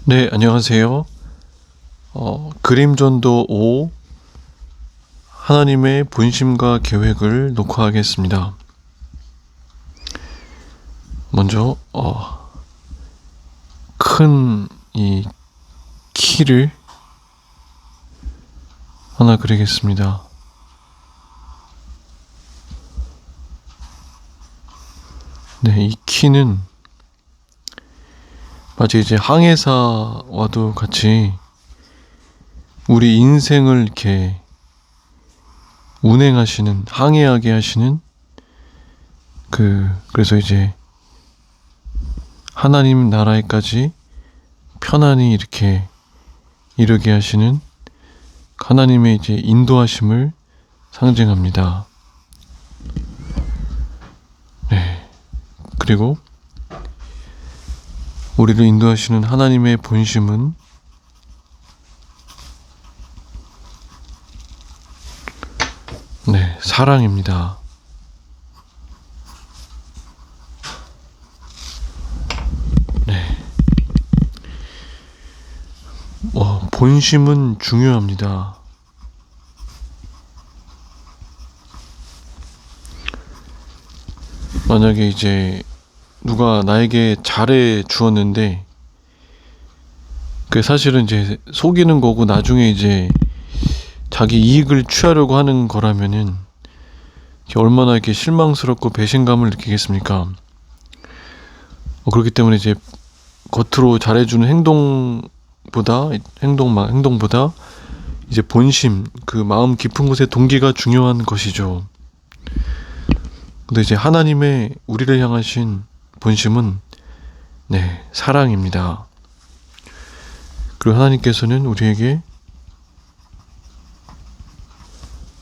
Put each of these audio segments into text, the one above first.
네, 안녕하세요. 그림전도 5 하나님의 본심과 계획을 녹화하겠습니다. 먼저 큰 이 키를 하나 그리겠습니다. 네, 이 키는 마치 이제 항해사와도 같이 우리 인생을 이렇게 운행하시는, 항해하게 하시는 그래서 이제 하나님 나라에까지 편안히 이렇게 이르게 하시는 하나님의 이제 인도하심을 상징합니다. 네. 그리고 우리를 인도하시는 하나님의 본심은 사랑입니다. 본심은 중요합니다. 만약에 이제 누가 나에게 잘해 주었는데 사실은 이제 속이는 거고 나중에 이제 자기 이익을 취하려고 하는 거라면은 얼마나 이렇게 실망스럽고 배신감을 느끼겠습니까? 그렇기 때문에 이제 겉으로 잘해주는 행동보다 이제 본심, 그 마음 깊은 곳의 동기가 중요한 것이죠. 근데 이제 하나님의 우리를 향하신 본심은 사랑입니다. 그리고 하나님께서는 우리에게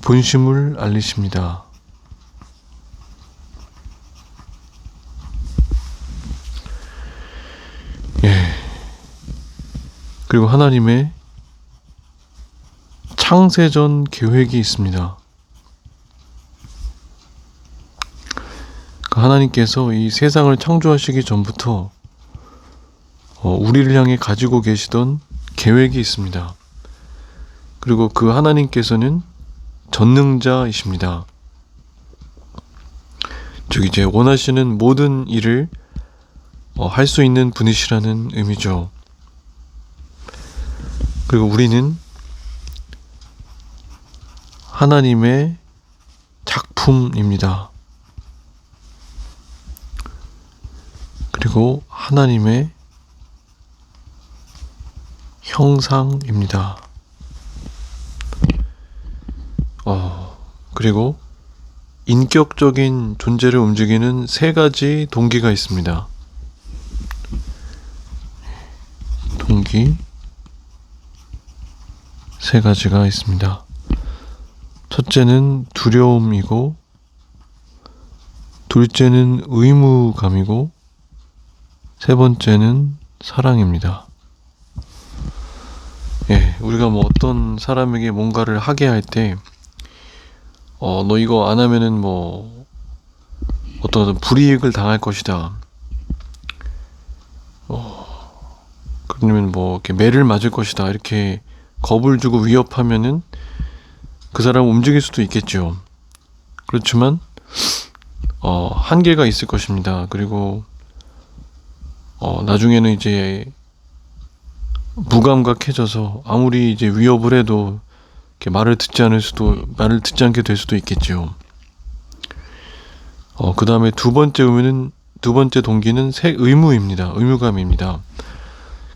본심을 알리십니다. 그리고 하나님의 창세전 계획이 있습니다. 하나님께서 이 세상을 창조하시기 전부터 우리를 향해 가지고 계시던 계획이 있습니다. 그리고 그 하나님께서는 전능자이십니다. 즉 이제 원하시는 모든 일을 할 수 있는 분이시라는 의미죠. 그리고 우리는 하나님의 작품입니다. 그리고 하나님의 형상입니다. 그리고 인격적인 존재를 움직이는 세 가지 동기가 있습니다. 동기 세 가지가 있습니다. 첫째는 두려움이고, 둘째는 의무감이고, 세 번째는 사랑입니다. 우리가 어떤 사람에게 뭔가를 하게 할 때, 너 이거 안 하면은 어떤 불이익을 당할 것이다. 그러면 이렇게 매를 맞을 것이다. 이렇게 겁을 주고 위협하면은 그 사람은 움직일 수도 있겠죠. 그렇지만, 한계가 있을 것입니다. 그리고, 나중에는 이제 무감각해져서 아무리 이제 위협을 해도 이렇게 말을 듣지 않게 될 수도 있겠죠. 그 다음에 두 번째 동기는 의무입니다. 의무감입니다.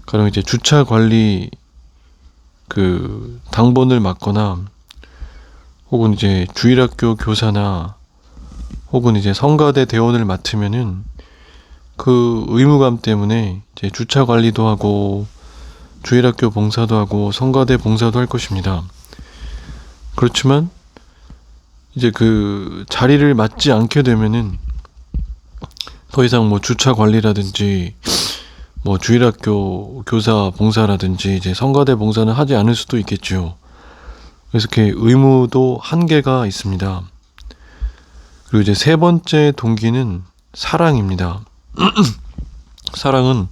그럼 이제 주차 관리 당번을 맡거나 혹은 이제 주일학교 교사나 혹은 이제 성가대 대원을 맡으면은 그 의무감 때문에 이제 주차 관리도 하고 주일학교 봉사도 하고 성가대 봉사도 할 것입니다. 그렇지만 이제 그 자리를 맡지 않게 되면은 더 이상 주차 관리라든지 주일학교 교사 봉사라든지 이제 성가대 봉사는 하지 않을 수도 있겠죠. 그래서 이렇게 의무도 한계가 있습니다. 그리고 이제 세 번째 동기는 사랑입니다. 사랑은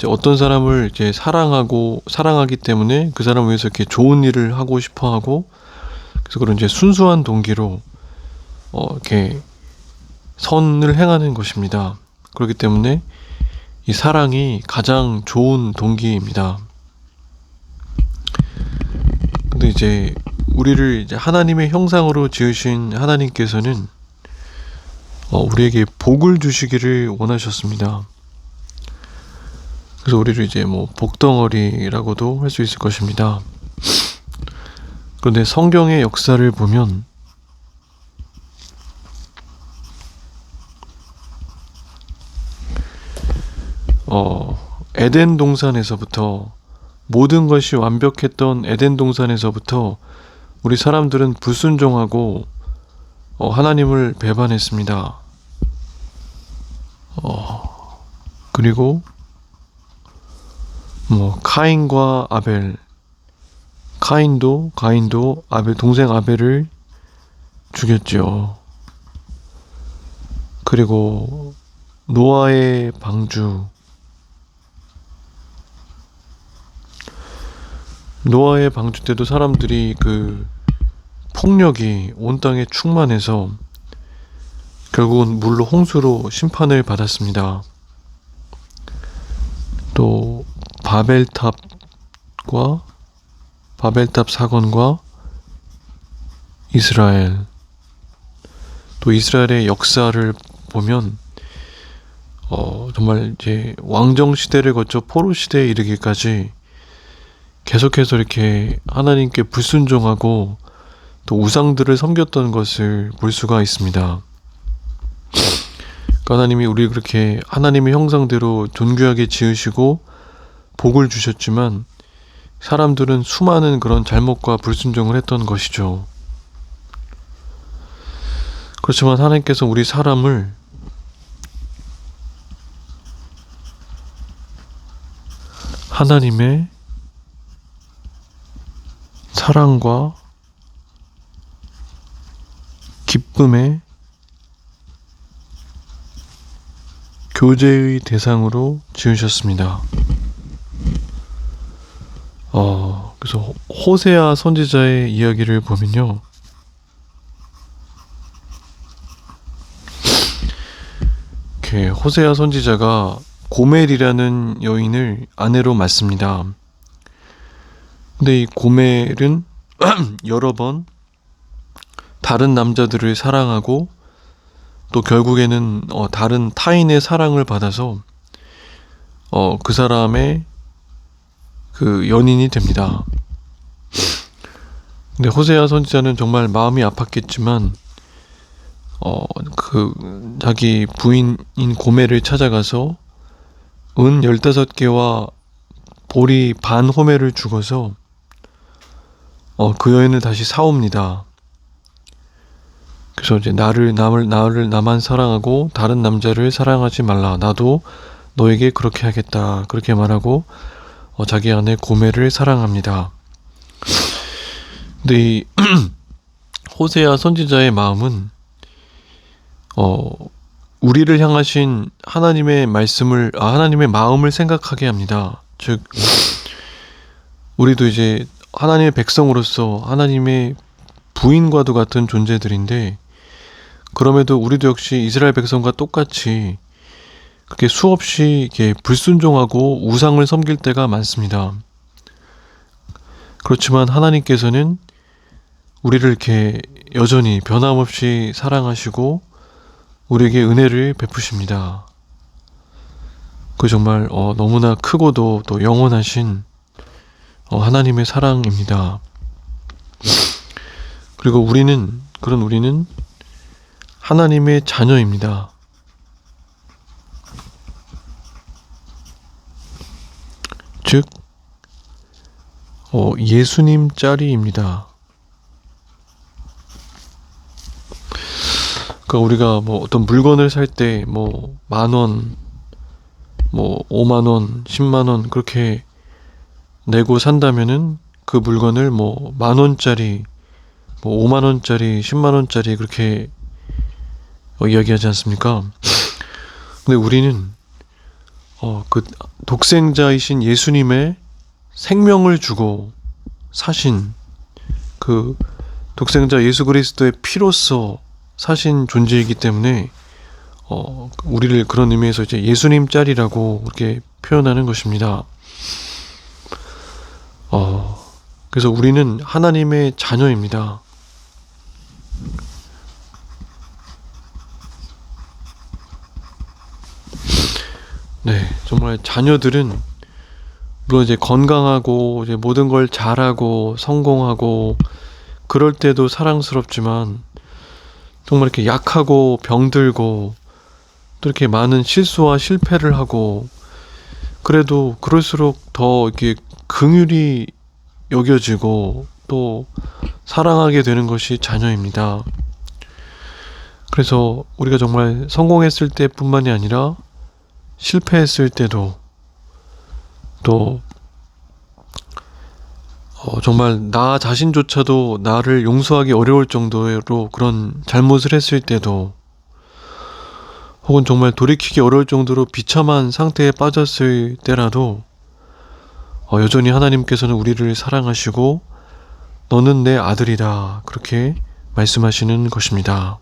이제 어떤 사람을 이제 사랑하기 때문에 그 사람을 위해서 이렇게 좋은 일을 하고 싶어 하고, 그래서 그런 이제 순수한 동기로 이렇게 선을 행하는 것입니다. 그렇기 때문에 이 사랑이 가장 좋은 동기입니다. 근데 이제 우리를 이제 하나님의 형상으로 지으신 하나님께서는 우리에게 복을 주시기를 원하셨습니다. 그래서 우리를 이제 뭐 복덩어리라고도 할 수 있을 것입니다. 그런데 성경의 역사를 보면 에덴 동산에서부터, 모든 것이 완벽했던 에덴 동산에서부터 우리 사람들은 불순종하고 하나님을 배반했습니다. 그리고 카인과 아벨, 가인도 아벨 동생 아벨을 죽였죠. 그리고 노아의 방주, 때도 사람들이 그 폭력이 온 땅에 충만해서 결국은 물로 홍수로 심판을 받았습니다. 또 바벨탑 사건과 또 이스라엘의 역사를 보면 정말 이제 왕정 시대를 거쳐 포로 시대에 이르기까지 계속해서 이렇게 하나님께 불순종하고 또 우상들을 섬겼던 것을 볼 수가 있습니다. 그러니까 하나님이 우리 그렇게 하나님의 형상대로 존귀하게 지으시고 복을 주셨지만 사람들은 수많은 그런 잘못과 불순종을 했던 것이죠. 그렇지만 하나님께서 우리 사람을 하나님의 사랑과 기쁨의 교제의 대상으로 지으셨습니다. 그래서 호세아 선지자의 이야기를 보면요, 이렇게 호세아 선지자가 고멜이라는 여인을 아내로 맞습니다. 근데 이 고멜은 여러 번 다른 남자들을 사랑하고 또 결국에는 다른 타인의 사랑을 받아서 그 사람의 그 연인이 됩니다. 근데 호세아 선지자는 정말 마음이 아팠겠지만 그 자기 부인인 고멜을 찾아가서 은 15개와 보리 반 호멜을 주고서 그 여인을 다시 사옵니다. 그래서 이제 나를 나만 사랑하고 다른 남자를 사랑하지 말라. 나도 너에게 그렇게 하겠다. 그렇게 말하고 자기 아내 고멜을 사랑합니다. 근데 이 호세아 선지자의 마음은 우리를 향하신 하나님의 하나님의 마음을 생각하게 합니다. 즉 우리도 이제 하나님의 백성으로서 하나님의 부인과도 같은 존재들인데, 그럼에도 우리도 역시 이스라엘 백성과 똑같이 그렇게 수없이 이렇게 불순종하고 우상을 섬길 때가 많습니다. 그렇지만 하나님께서는 우리를 이렇게 여전히 변함없이 사랑하시고 우리에게 은혜를 베푸십니다. 그 정말 너무나 크고도 또 영원하신 하나님의 사랑입니다. 그리고 우리는 하나님의 자녀입니다. 즉 예수님 짤이입니다. 그러니까 우리가 뭐 어떤 물건을 살 때 뭐 10,000원, 뭐 50,000원, 100,000원 그렇게 내고 산다면은 그 물건을 뭐 10,000원짜리, 뭐 50,000원짜리, 100,000원짜리 그렇게 이야기하지 않습니까? 근데 우리는 그 독생자이신 예수님의 생명을 주고 사신 그 독생자 예수 그리스도의 피로써 사신 존재이기 때문에 우리를 그런 의미에서 이제 예수님 짤이라고 그렇게 표현하는 것입니다. 그래서 우리는 하나님의 자녀입니다. 네, 정말 자녀들은 물론 이제 건강하고 이제 모든 걸 잘하고 성공하고 그럴 때도 사랑스럽지만 정말 이렇게 약하고 병들고 또 이렇게 많은 실수와 실패를 하고 그래도 그럴수록 더 이렇게 긍휼히 여겨지고 또 사랑하게 되는 것이 자녀입니다. 그래서 우리가 정말 성공했을 때뿐만이 아니라 실패했을 때도 또 정말 나 자신조차도 나를 용서하기 어려울 정도로 그런 잘못을 했을 때도 혹은 정말 돌이키기 어려울 정도로 비참한 상태에 빠졌을 때라도 여전히 하나님께서는 우리를 사랑하시고 너는 내 아들이다 그렇게 말씀하시는 것입니다.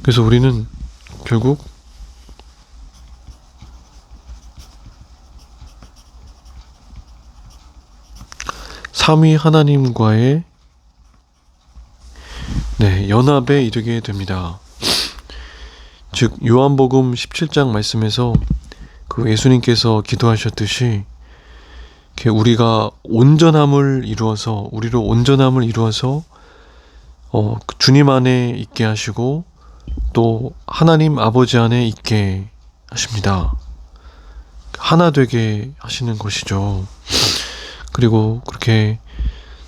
그래서 우리는 결국 삼위 하나님과의 연합에 이르게 됩니다. 즉 요한복음 17장 말씀에서 그 예수님께서 기도하셨듯이 우리가 우리로 온전함을 이루어서 주님 안에 있게 하시고 또 하나님 아버지 안에 있게 하십니다. 하나 되게 하시는 것이죠. 그리고 그렇게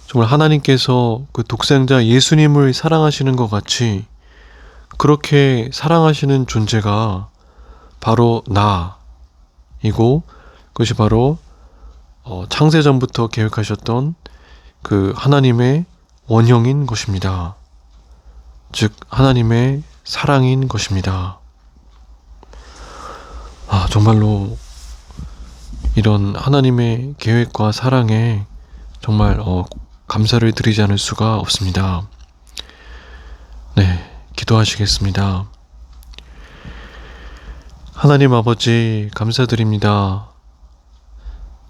정말 하나님께서 그 독생자 예수님을 사랑하시는 것 같이 그렇게 사랑하시는 존재가 바로 나이고 그것이 바로 창세전부터 계획하셨던 그 하나님의 원형인 것입니다. 즉 하나님의 사랑인 것입니다. 정말로 이런 하나님의 계획과 사랑에 정말 감사를 드리지 않을 수가 없습니다. 네, 기도하시겠습니다. 하나님 아버지 감사드립니다.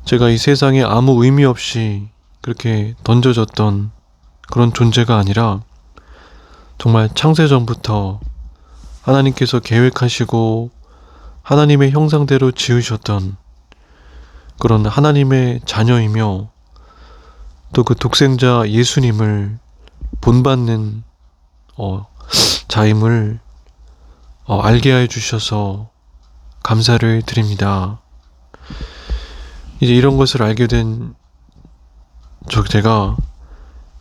제가 이 세상에 아무 의미 없이 그렇게 던져졌던 그런 존재가 아니라 정말 창세전부터 하나님께서 계획하시고 하나님의 형상대로 지으셨던 그런 하나님의 자녀이며 또 그 독생자 예수님을 본받는 자임을 알게 해 주셔서 감사를 드립니다. 이제 이런 것을 알게 된 제가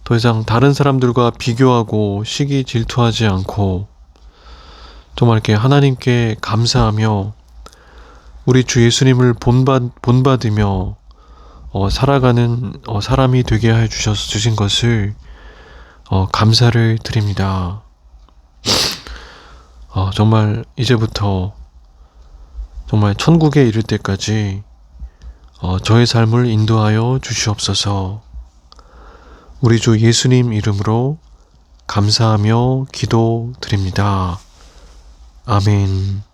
더 이상 다른 사람들과 비교하고 시기 질투하지 않고 정말 이렇게 하나님께 감사하며 우리 주 예수님을 본받으며 살아가는 사람이 되게 해 주신 것을 감사를 드립니다. 정말 이제부터 정말 천국에 이를 때까지 저의 삶을 인도하여 주시옵소서. 우리 주 예수님 이름으로 감사하며 기도드립니다. 아멘.